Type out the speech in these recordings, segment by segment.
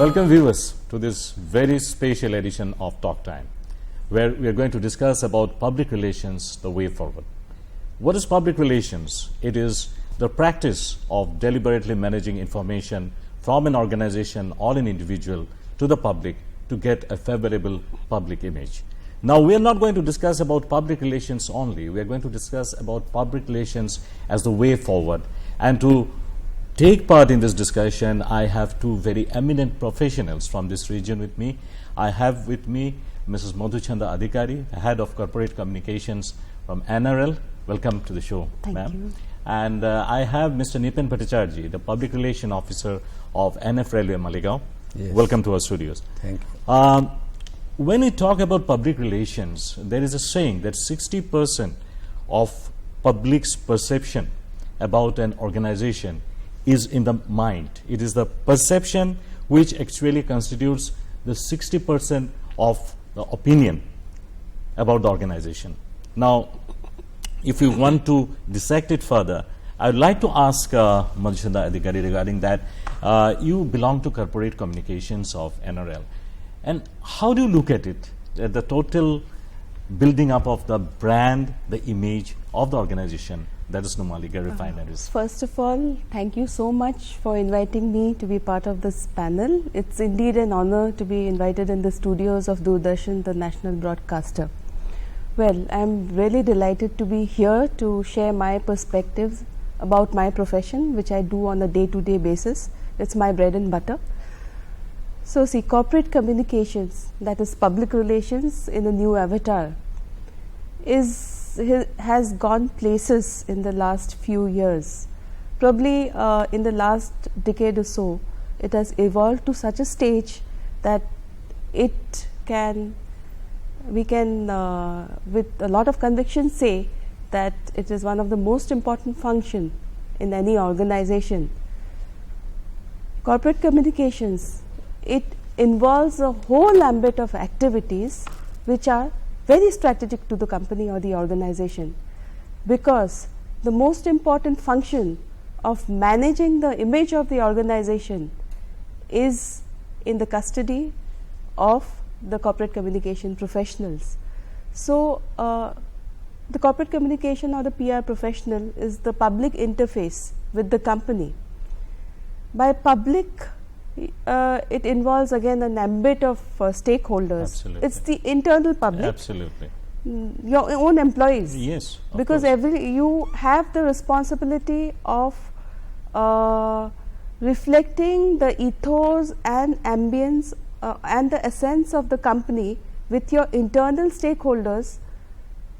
Welcome viewers to this very special edition of Talk Time, where we are going to discuss about public relations, the way forward. What is public relations? It is the practice of deliberately managing information from an organization or an individual to the public to get a favorable public image. Now, we are not going to discuss about public relations only. We are going to discuss about public relations as the way forward. And to take part in this discussion, I have two very eminent professionals from this region with me. I have with me Mrs. Madhuchanda Adhikari, Head of Corporate Communications from NRL. Welcome to the show, ma'am. Thank you. And I have Mr. Nripendra Bhattacharyya, the Public Relations Officer of NF Railway Maligaon. Yes. Welcome to our studios. Thank you. When we talk about public relations, there is a saying that 60% of public's perception about an organization is in the mind. It is the perception which actually constitutes the 60% of the opinion about the organization. Now, if you want to dissect it further, I would like to ask Madhuchanda Adhikari regarding that. You belong to corporate communications of NRL. And how do you look at it, at the total building up of the brand, the image of the organization, that is Maligaon Refineries? First of all, thank you so much for inviting me to be part of this panel. It's indeed an honor to be invited in the studios of Doordarshan, the national broadcaster. Well, I'm really delighted to be here to share my perspectives about my profession, which I do on a day-to-day basis. It's my bread and butter. So, see, corporate communications, that is public relations in a new avatar, has gone places in the last few years. Probably in the last decade or so, it has evolved to such a stage that we can with a lot of conviction say that it is one of the most important function in any organization. Corporate communications, it involves a whole ambit of activities which are very strategic to the company or the organization, because the most important function of managing the image of the organization is in the custody of the corporate communication professionals. So, the corporate communication or the PR professional is the public interface with the company. By public, it involves again an ambit of stakeholders. Absolutely. It's the internal public. Absolutely. Your own employees. Yes. Because you have the responsibility of reflecting the ethos and ambience and the essence of the company with your internal stakeholders.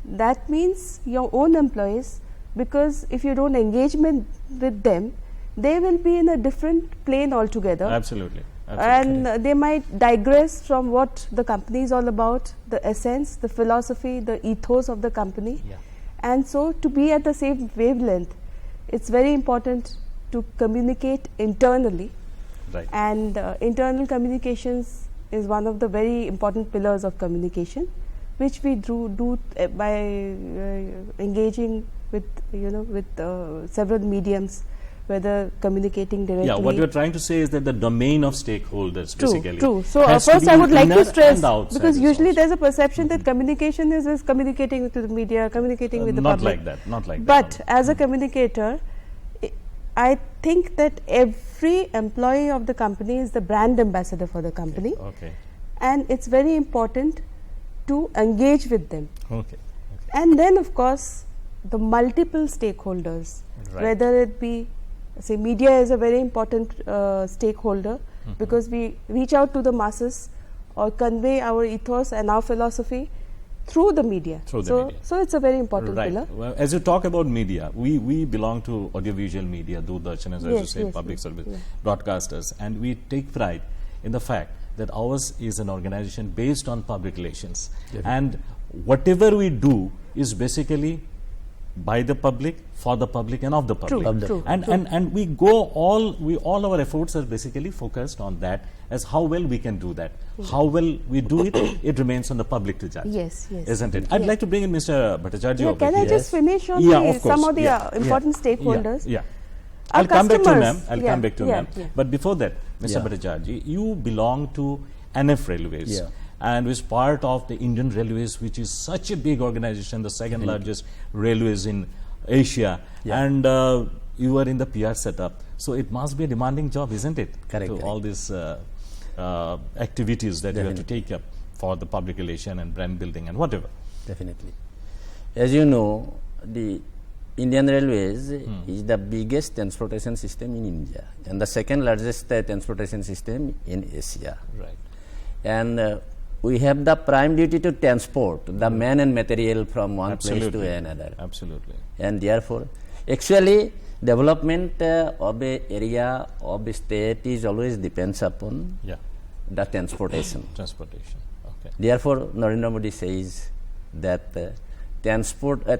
That means your own employees, because if you don't engagement with them, they will be in a different plane altogether. Absolutely. And they might digress from what the company is all about, the essence, the philosophy, the ethos of the company. Yeah. And so, to be at the same wavelength, it's very important to communicate internally. Right. And internal communications is one of the very important pillars of communication, which we do by engaging with several mediums, whether communicating directly. Yeah, what you're trying to say is that the domain of stakeholders, basically. True. So, has first to I would like inner to stress, and because usually also. there's a perception that communication is communicating to the media, communicating with the not public. like that, not like But that. as a communicator, I think that every employee of the company is the brand ambassador for the company. Okay. And it's very important to engage with them. Okay. And then, of course, the multiple stakeholders, Right. whether it be, say, media is a very important stakeholder, because we reach out to the masses or convey our ethos and our philosophy through the media. So it's a very important pillar. Well, as you talk about media, we belong to audiovisual media, Doordarshan, as you say, public service broadcasters, and we take pride in the fact that ours is an organization based on public relations. And whatever we do is basically by the public, for the public, and of the public. True. And we go all our efforts are basically focused on that, as how well we can do that. How well we do it, it remains on the public to judge. Yes. Isn't it? I'd like to bring in Mr. Bhattacharyya over Can here. I just finish on some of the important stakeholders? I'll come back to ma'am. customers- I'll yeah, come back to yeah, ma'am. yeah. But before that, Mr. Yeah. Bhattacharya, you belong to NF Railways, Yeah. and is part of the Indian Railways, which is such a big organization, the second largest railways in Asia, Yeah. and you are in the PR setup. So it must be a demanding job, isn't it? Correct, To correct. all these activities that you have to Definitely. take up for the public relation and brand building and whatever. Definitely. As you know, the Indian Railways is the biggest transportation system in India and the second largest transportation system in Asia. Right. And we have the prime duty to transport the man and material from one place to Absolutely. another. Absolutely. And therefore, actually, development of a area of a state is always depends upon Yeah. the transportation. Transportation. Okay. Therefore, Narendra Modi says that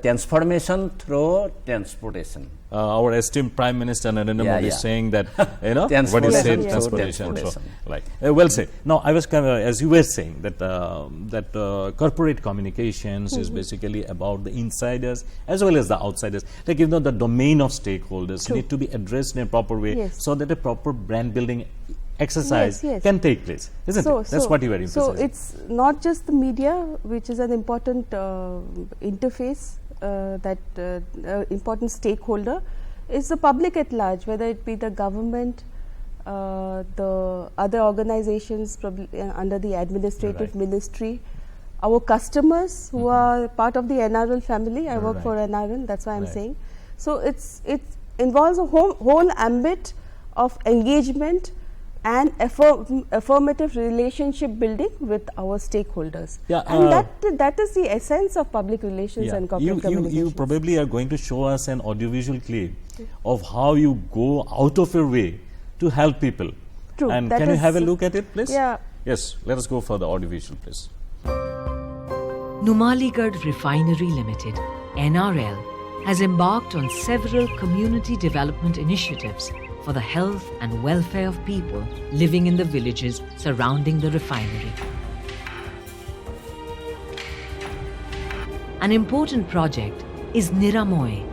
transformation through transportation. Our esteemed Prime Minister Nripendra Yeah, Modi is yeah. saying that, what he Transportation said, through transportation. transportation. So, like, well said. Now, I was as you were saying that corporate communications is basically about the insiders as well as the outsiders. Like, the domain of stakeholders True. need to be addressed in a proper way, Yes. so that a proper brand building exercise Yes, yes. can take place, isn't it? That's what you were emphasizing. So it's not just the media, which is an important interface, important stakeholder. It's the public at large, whether it be the government, the other organizations probably under the administrative Right. ministry, our customers who are part of the NRL family. I work Right. for NRL, that's why I'm Right. saying. So it involves a whole ambit of engagement and affirmative relationship building with our stakeholders. Yeah, And that is the essence of public relations and corporate you communications. probably are going to show us an audiovisual clip of how you go out of your way to help people. True, And that can you is- have a look at it, please? Yeah. Yes, let us go for the audiovisual, please. Numaligarh Refinery Limited, NRL, has embarked on several community development initiatives for the health and welfare of people living in the villages surrounding the refinery. An important project is Niramoy,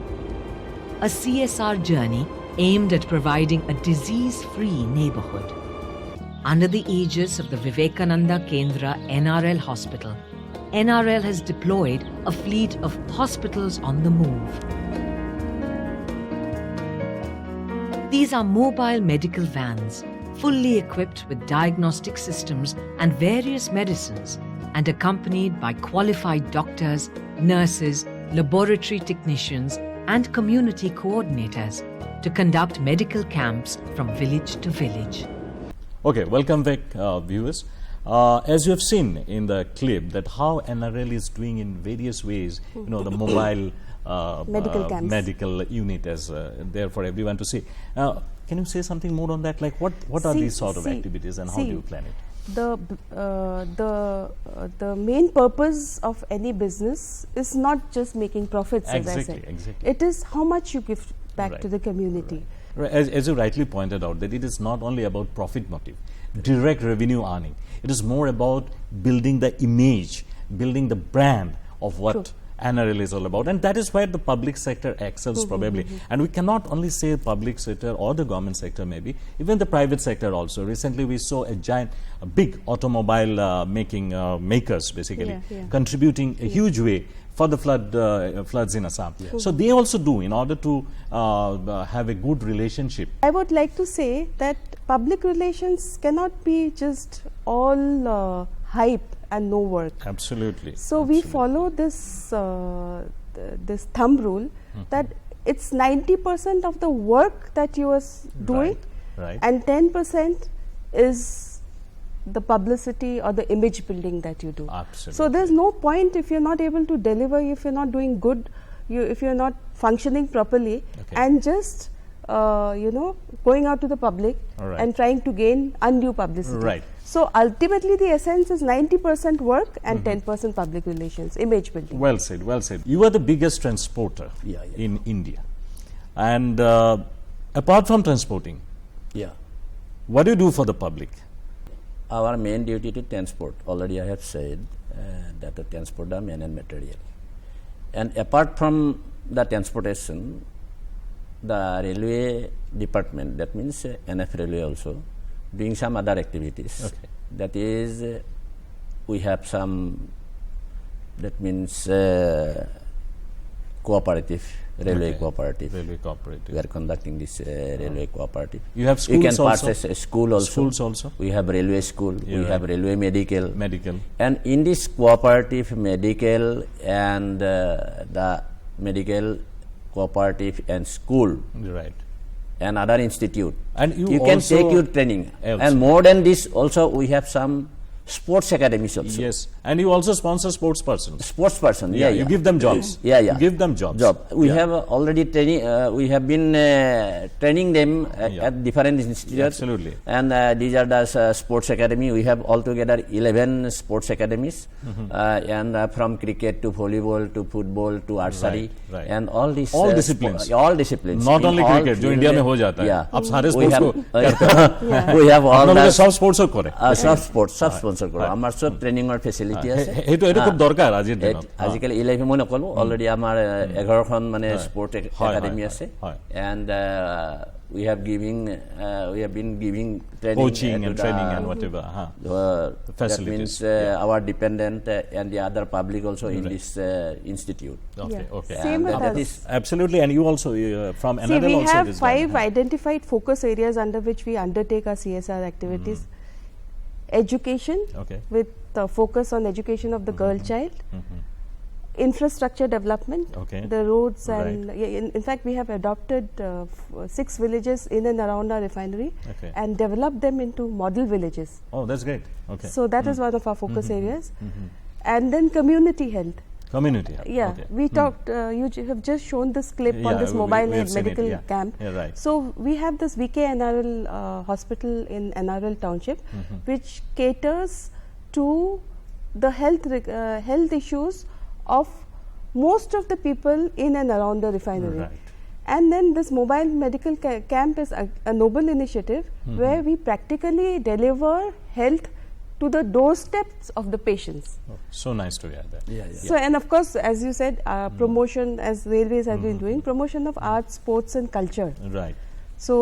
a CSR journey aimed at providing a disease-free neighborhood. Under the aegis of the Vivekananda Kendra NRL Hospital, NRL has deployed a fleet of hospitals on the move. These are mobile medical vans, fully equipped with diagnostic systems and various medicines, and accompanied by qualified doctors, nurses, laboratory technicians, and community coordinators to conduct medical camps from village to village. Okay, welcome back, viewers. As you have seen in the clip, that how NRL is doing in various ways, the mobile Medical camps. medical unit as there for everyone to see. Can you say something more on that? Like, what are these sort of activities and how do you plan it? The main purpose of any business is not just making profits, as I said. Exactly. It is how much you give back Right. to the community. Right. As you rightly pointed out, that it is not only about profit motive, direct revenue earning. It is more about building the image, building the brand of what True. NRL is all about. And that is where the public sector excels probably. And we cannot only say public sector or the government sector maybe, even the private sector also. Recently we saw a big automobile makers basically Yeah. contributing a huge way for the floods in Assam. So they also do in order to have a good relationship. I would like to say that public relations cannot be just all hype and no work. Absolutely. So we follow this this thumb rule that it's 90% of the work that you are doing, Right. and 10% is the publicity or the image building that you do. Absolutely. So there's no point if you're not able to deliver, if you're not doing good, if you're not functioning properly, Okay. and just going out to the public All right. and trying to gain undue publicity. Right. So ultimately the essence is 90% work and 10% public relations, image building. Well said, well said. You are the biggest transporter Yeah. in India. And apart from transporting, Yeah. what do you do for the public? Our main duty to transport, already I have said that to transport the man and material. And apart from the transportation, the railway department, that means NF Railway also, doing some other activities. Okay. That is, we have some, that means cooperative, railway Okay. cooperative. Railway cooperative. We are conducting this railway cooperative. You have You can schools also? purchase a school also. Schools also? We have railway school. Yeah, we have right. railway medical. Medical. And in this cooperative medical and the medical cooperative and school Right. and other institute, And you can also- take your training. Also. And more than this, also we have some sports academies also. Yes. And you also sponsor sports persons. Sports person, yeah, You give them jobs. Yeah, yeah. You give them jobs. We Yeah. have already training. We have been training them Yeah. at different institutes. Absolutely. And these are the sports academy. We have altogether 11 sports academies, and from cricket to volleyball to football to archery, right. and all these All disciplines. all disciplines. Not In only all cricket, जो fields, India में हो जाता है. yeah. आप सारे We sports have, को करते हैं. we have all আপনাদের the সব স্পোর্টসও করে. সব sports, সব sponsor করো. আমার সব ট্রেনিং আর ফেসিলিটি আছে. সেইটো খুব দৰকাৰ আজিৰ দিনত. আজিকালি 11 মই নকলো অলৰেডি আমাৰ 11খন মানে স্পৰ্ট একাডেমি আছে and we have been giving training Coaching to and the, training and whatever. that Facilities. means our dependent and the other public also in this institute. Okay, Yeah. okay. Same with that us. is Absolutely. And you also, from See, NRL we also have it is 5 done. identified focus areas under which we undertake our CSR activities. Education, Okay. with focus on education of the girl child. Infrastructure development, Okay. the roads and in fact we have adopted 6 villages in and around our refinery Okay. and developed them into model villages. Oh, that's great. Okay. So that is one of our focus areas. And then community health. Community. Yeah, Okay. we talked, you have just shown this clip on Yeah, this we mobile have seen it, medical yeah. camp. Yeah, right. So we have this VK NRL hospital in NRL township, which caters to the health issues of most of the people in and around the refinery. Right. And then this mobile medical camp is a noble initiative where we practically deliver health to the doorsteps of the patients. Oh, so nice to hear that. So, and of course, as you said, promotion, as railways have been doing, promotion of arts, sports and culture. Right. So,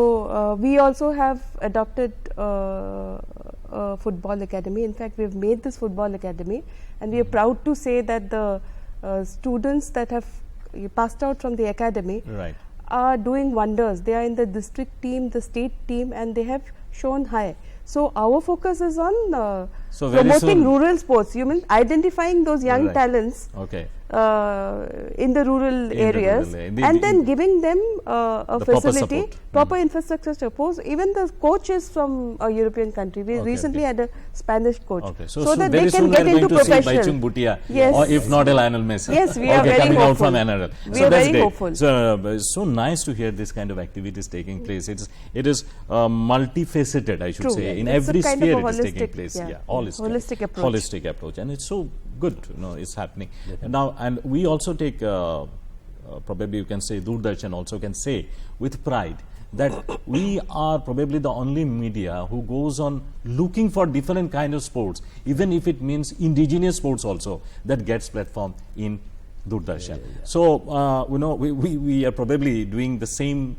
we also have adopted a football academy. In fact, we have made this football academy and we are proud to say that the students that have passed out from the academy Right. are doing wonders. They are in the district team, the state team, and they have shown high. So our focus is on So very promoting soon- rural sports. You mean identifying those young Right. talents Okay. in the rural the areas, rural area. and then giving them a The proper facility, support. proper infrastructure support. Even the coach is from a European country. We Okay, recently okay. had a Spanish coach, Okay. so So that very they can soon get we are into going to see professional. Baichung Bhutia, Yes. or if not a Lionel Messi. Yes, we are very coming out hopeful. from NRL. We So are that's very great. hopeful. So nice to hear this kind of activities taking place. It is multifaceted, I should True. say. In It's a every kind of sphere a it is taking holistic, place. yeah. Holistic approach. Holistic approach, and it's so good. It's happening now, and we also take. Probably you can say Doordarshan also can say with pride that we are probably the only media who goes on looking for different kind of sports, even if it means indigenous sports also, that gets platform in Doordarshan. So we are probably doing the same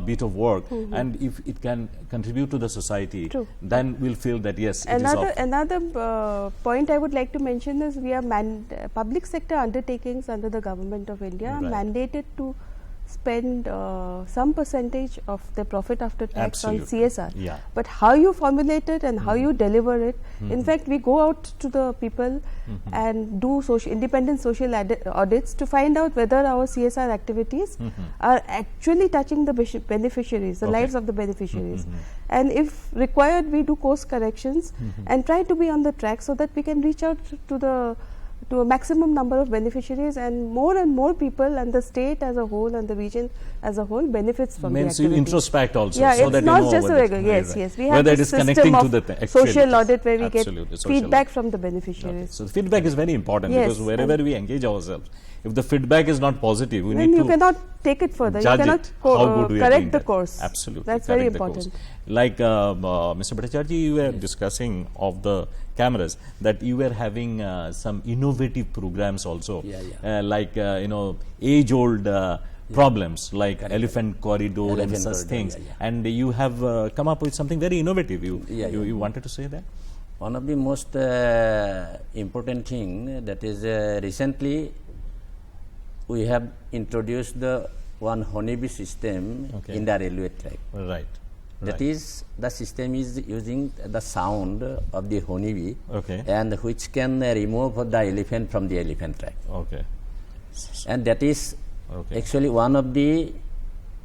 bit of work, and if it can contribute to the society, True. then we'll feel that yes, it is of Another point I would like to mention is we are public sector undertakings under the government of India are Right. mandated to spend some percentage of their profit after tax on Absolutely. CSR. Yeah. But how you formulate it and how you deliver it, in fact, we go out to the people and do independent social audits to find out whether our CSR activities are actually touching the beneficiaries, the Okay. lives of the beneficiaries. And if required, we do course corrections and try to be on the track so that we can reach out to a maximum number of beneficiaries, and more people, and the state as a whole and the region as a whole benefits from the means you activity. introspect also, Yeah, so it's that not you know just a whether regular. right, Yes, right. yes. We have whether it this is connecting system to of the actual social audit where we Absolutely, get social feedback audit. from the Okay. beneficiaries. So the feedback is very important, Yes, because wherever and we engage ourselves, if the feedback is not positive, we Then need you to cannot take it further. You judge cannot it, how good we are doing correct the that. course. Absolutely, That's very correct the course. important. Like Mr. Bhattacharyya, you were discussing of the cameras that you were having some innovative programs also, Yeah, yeah. like age-old problems like elephant corridor and Elephant such corridor, things. yeah. And you have come up with something very innovative. You wanted to say that? One of the most important thing that is recently we have introduced the one honeybee system in the railway track. Right. That is, the system is using the sound of the honeybee, and which can remove the elephant from the elephant track. Okay. And that is actually one of the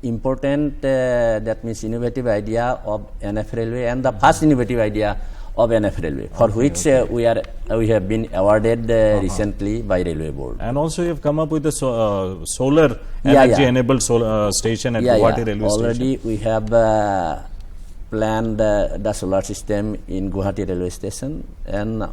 important, that means innovative idea of NF Railway, and the first innovative idea of NF Railway, for which we have been awarded recently by Railway Board. And also you have come up with the solar energy enabled solar station at Guwahati Railway Already Station. we have planned the solar system in Guwahati Railway Station, and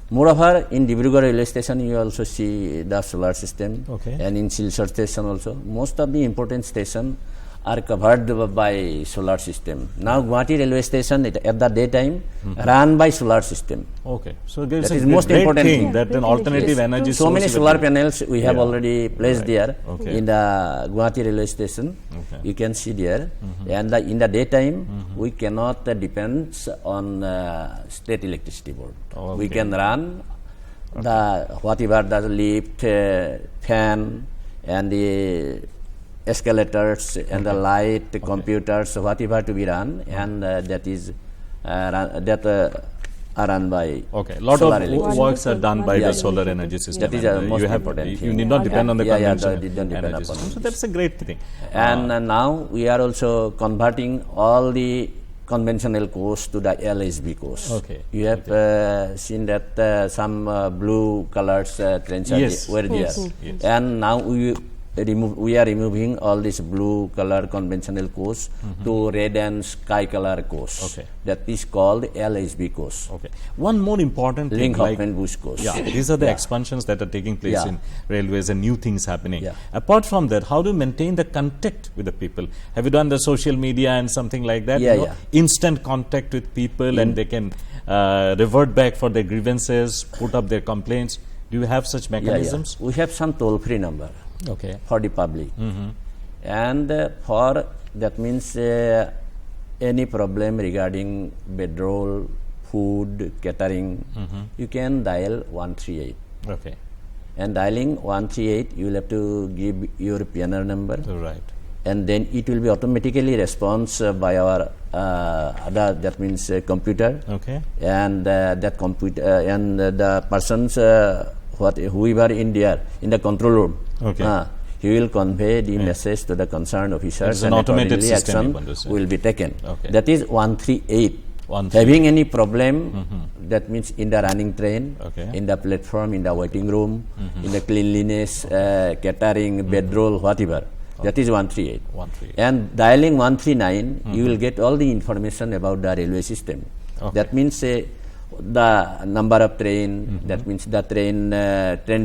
moreover in Dibrugarh Railway Station you also see the solar system, and in Silchar Station also. Most of the important stations are covered by solar system. Now Guwahati Railway Station at the daytime run by solar system. Okay, so that is most important thing thing. that an alternative energy So source many is solar available. panels we have already placed there Okay. in the Guwahati Railway Station. You can see there, and in the daytime we cannot depend on state electricity board. We can run the whatever the lift, fan, and the escalators and the light, the computers, whatever to be run, and that is are run by Okay, lot solar of electricity. works are done by Yeah, the yeah. solar energy system. That is and, the most you have, important you thing. need not depend on the Yeah, yeah, conventional that didn't depend energy upon system. So it. that's a great thing. And now we are also converting all the conventional course to the LHB course. Okay. You have seen that some blue colors trains were there, Yes. and now we are removing all this blue color conventional course to red and sky color course. Okay. That is called LHB course. Okay. One more important thing, Link like, Hoffman Bush course. yeah, these are the expansions that are taking place in railways and new things happening. Yeah. Apart from that, how do you maintain the contact with the people? Have you done the social media and something like that? Yeah, yeah. Instant contact with people and they can revert back for their grievances, put up their complaints. Do you have such mechanisms? We have some toll-free number. Okay. For the public, and for that means any problem regarding bedroll, food, catering, you can dial 138. Okay. And dialing 138, you will have to give your PNR number, Right. and then it will be automatically response by our other, that means computer. Okay. And that computer and the persons whoever in there in the control room, he will convey the message to the concerned officers, It's an and automated accordingly system, you action want to say. will be taken. Okay. That is 138. 138. Having any problem, that means in the running train, Okay. in the platform, in the waiting room, in the cleanliness, catering, bedroll, whatever. That is 138. 138. And dialing 139, you will get all the information about the railway system. Okay. That means the number of train, that means the train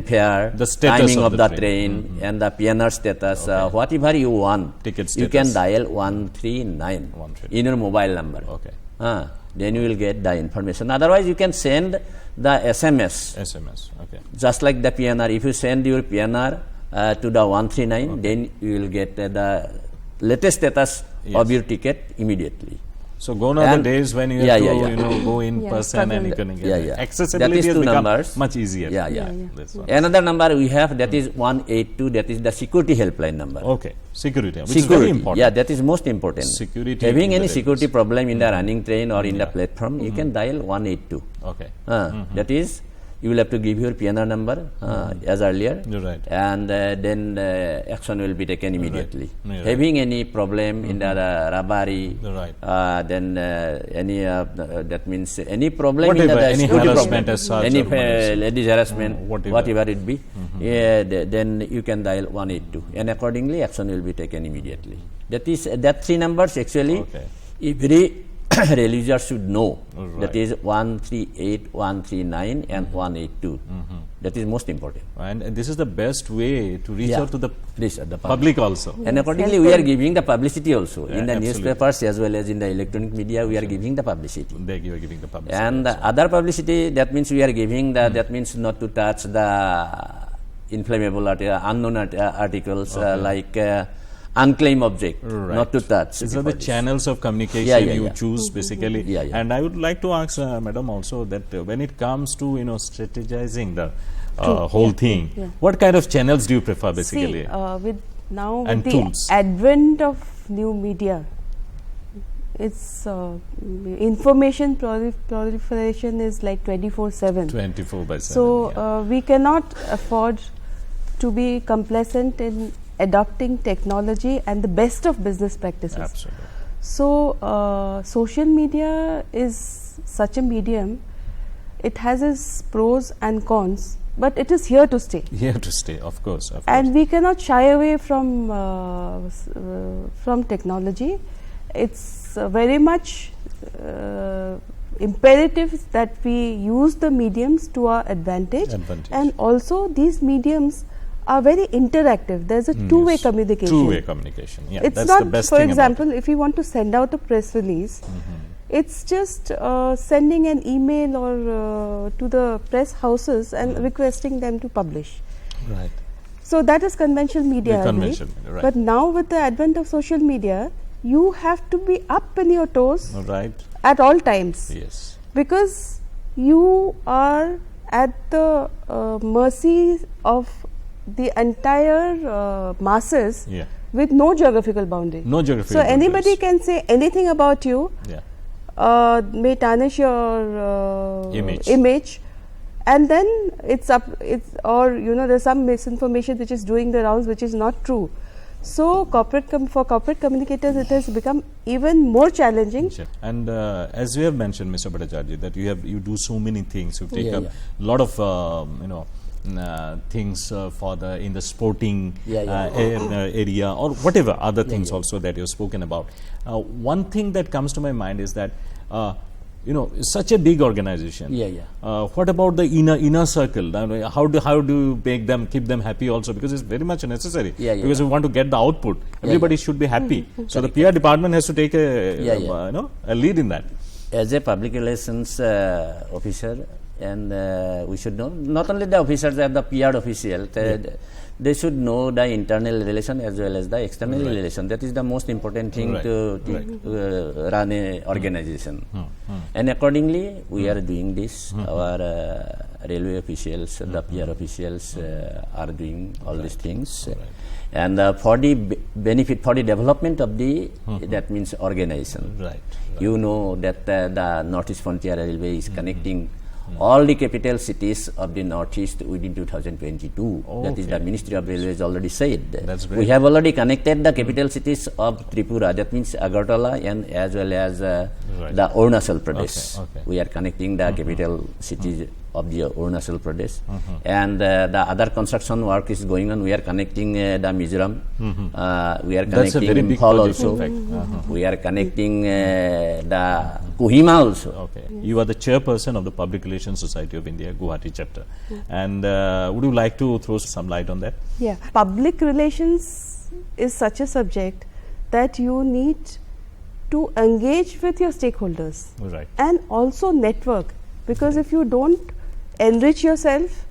fare, The status timing of of the the train. train, and the PNR status, whatever you want. Ticket You can status. dial 139 in your mobile number. Okay. Then you will get the information. Otherwise, you can send the SMS. SMS. Okay. Just like the PNR. If you send your PNR to the 139, then you will get the latest status of your ticket immediately. So gone are the days when you have to go in person and you can get accessibility That is has two become numbers. much easier. This one. Another number we have, that is 182, that is the security helpline number. Okay, security, which is very important. Yeah, that is most important. Security Having in the any security railways. problem in the running train or in the platform, you can dial 182. Okay. That is, you will have to give your PNR number as earlier, You're right. and then action will be taken immediately. Right. Having any problem in the robbery, Right. then any that means any problem Whatever, in the any security harassment problem, as such any or whatever. ladies harassment, Whatever. whatever it be, then you can dial 182, and accordingly action will be taken immediately. That three numbers actually every rail user should know. That is 138, 139, and 182. That is most important. And this is the best way to reach out to the public also. And accordingly, we are giving the publicity also. In the absolutely. newspapers as well as in the electronic media, we are giving the publicity. You are giving the publicity. And the other publicity, that means we are giving the, that means not to touch the inflammable unknown articles like unclaimed object, not to touch. These are the channels of communication you choose basically. And I would like to ask Madam also that when it comes to strategizing the whole thing, what kind of channels do you prefer basically? See, with and the tools. advent of new media, it's information proliferation is like 24/7. 24/7. So we cannot afford to be complacent in adopting technology and the best of business practices. Absolutely. So social media is such a medium. It has its pros and cons, but it is here to stay. Here to stay, of course. And we cannot shy away from technology. It's very much imperative that we use the mediums to our advantage. And also these mediums are very interactive. There's a two-way communication. Two-way communication. Yeah, it's that's not, the best for thing example, if you want to send out a press release, it's just sending an email or to the press houses and requesting them to publish. Right. So that is conventional media. Right. But now with the advent of social media, you have to be up in your toes at all times. Yes. Because you are at the mercy of the entire masses with no geographical boundary. No geographical So anybody can say anything about you, may tarnish your image, and then it's up. Or there's some misinformation which is doing the rounds, which is not true. So for corporate communicators, it has become even more challenging. And as you have mentioned, Mr. Bhattacharya, that you do so many things. You take a lot of things in the sporting area or whatever other things also that you've spoken about. One thing that comes to my mind is that such a big organization. What about the inner circle? How do you make them, keep them happy also? Because it's very much necessary. Because we want to get the output. Everybody should be happy. So the PR department has to take a lead in that. As a public relations officer, and we should know not only the officers and the PR official, they should know the internal relation as well as the external relation. That is the most important thing to run an organization. And accordingly, we are doing this. Our railway officials, the PR officials are doing all these things. And for the benefit, for the development of the, that means organization. You know that the Northeast Frontier Railway is connecting all the capital cities of the Northeast within 2022. That is the Ministry of Railways already said. We have already connected the capital cities of Tripura, that means Agartala, and as well as the Arunachal Pradesh. We are connecting the capital cities of the Arunachal Pradesh. And the other construction work is going on. We are connecting the Mizoram. We are connecting Imphal also. We are connecting the Kohima also. You are the chairperson of the Public Relations Society of India, Guwahati chapter. And would you like to throw some light on that? Yeah. Public relations is such a subject that you need to engage with your stakeholders and also network. Because if you don't enrich yourself,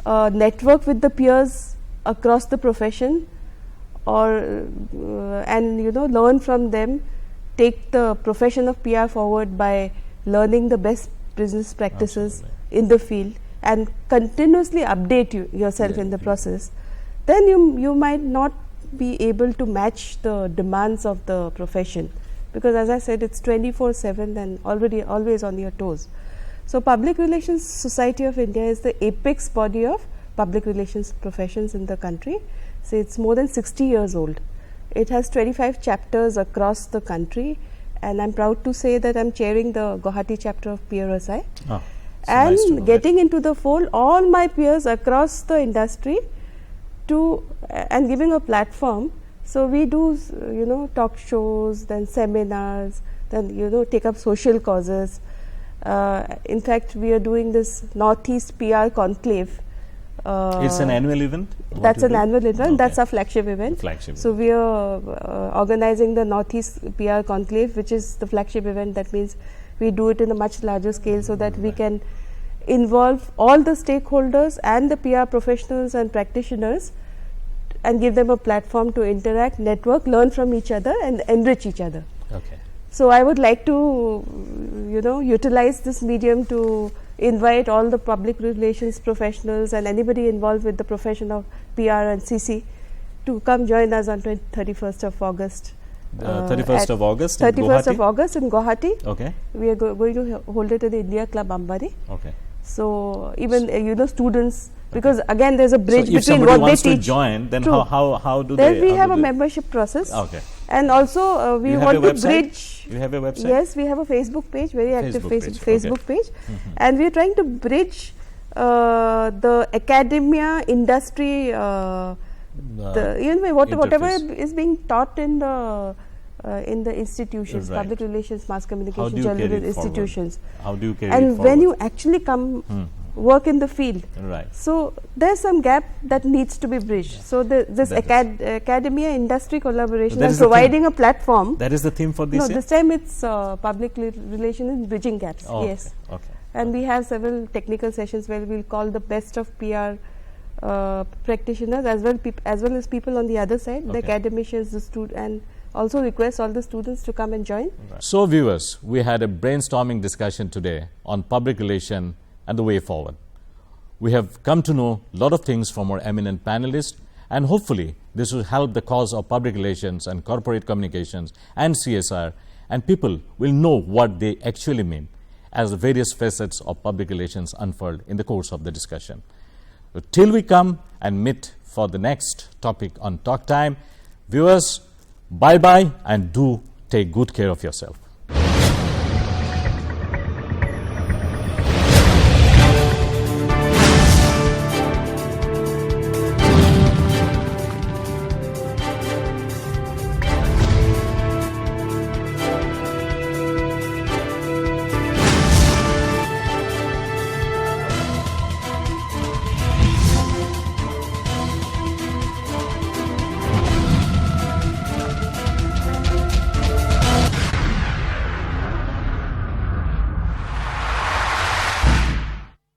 network with the peers across the profession, or and learn from them, take the profession of PR forward by learning the best business practices in the field and continuously update yourself in the process, then you might not be able to match the demands of the profession, because as I said, it's 24/7 and always on your toes. So Public Relations Society of India is the apex body of public relations professions in the country. So it's more than 60 years old. It has 25 chapters across the country, and I'm proud to say that I'm chairing the Guwahati chapter of PRSI. And nice getting into the fold all my peers across the industry and giving a platform. So we do talk shows, then seminars, then take up social causes. In fact, we are doing this Northeast PR Conclave. It's an annual event? That's an annual event. That's our flagship event. So we are organizing the Northeast PR Conclave, which is the flagship event. That means we do it in a much larger scale so that we can involve all the stakeholders and the PR professionals and practitioners and give them a platform to interact, network, learn from each other and enrich each other. Okay. So I would like to, utilize this medium to invite all the public relations professionals and anybody involved with the profession of PR and CC to come join us on 31st of August. 31st of August in 31st Guwahati? of August in Guwahati. Okay. We are going to hold it at the India Club Ambari. Okay. So even students, because again there's a bridge So if between somebody what they wants to teach. join, then True. how do Then they? we how have do a they- membership process. Okay. And also we You have want a to website? bridge. You have a website? Yes, we have a Facebook page, very active Facebook page, and we are trying to bridge the academia, industry, whatever interface. is being taught in the institutions, Right. public relations, mass How communication, do you carry journalism it forward? institutions. How do you carry it And forward? when you actually come work in the field, Right. so there's some gap that needs to be bridged. So this That academia industry collaboration That and is the theme. providing a platform. That is the theme for this No, year? this time it's public relations and bridging gaps. Oh, Yes. Okay. And we have several technical sessions where we'll call the best of PR practitioners as well as people on the other side, the Okay. academicians, the student, and also request all the students to come and join. So viewers, we had a brainstorming discussion today on public relation and the way forward. We have come to know a lot of things from our eminent panelists, and hopefully this will help the cause of public relations and corporate communications and CSR, and people will know what they actually mean as the various facets of public relations unfold in the course of the discussion. So till we come and meet for the next topic on Talk Time, viewers, bye-bye and do take good care of yourself.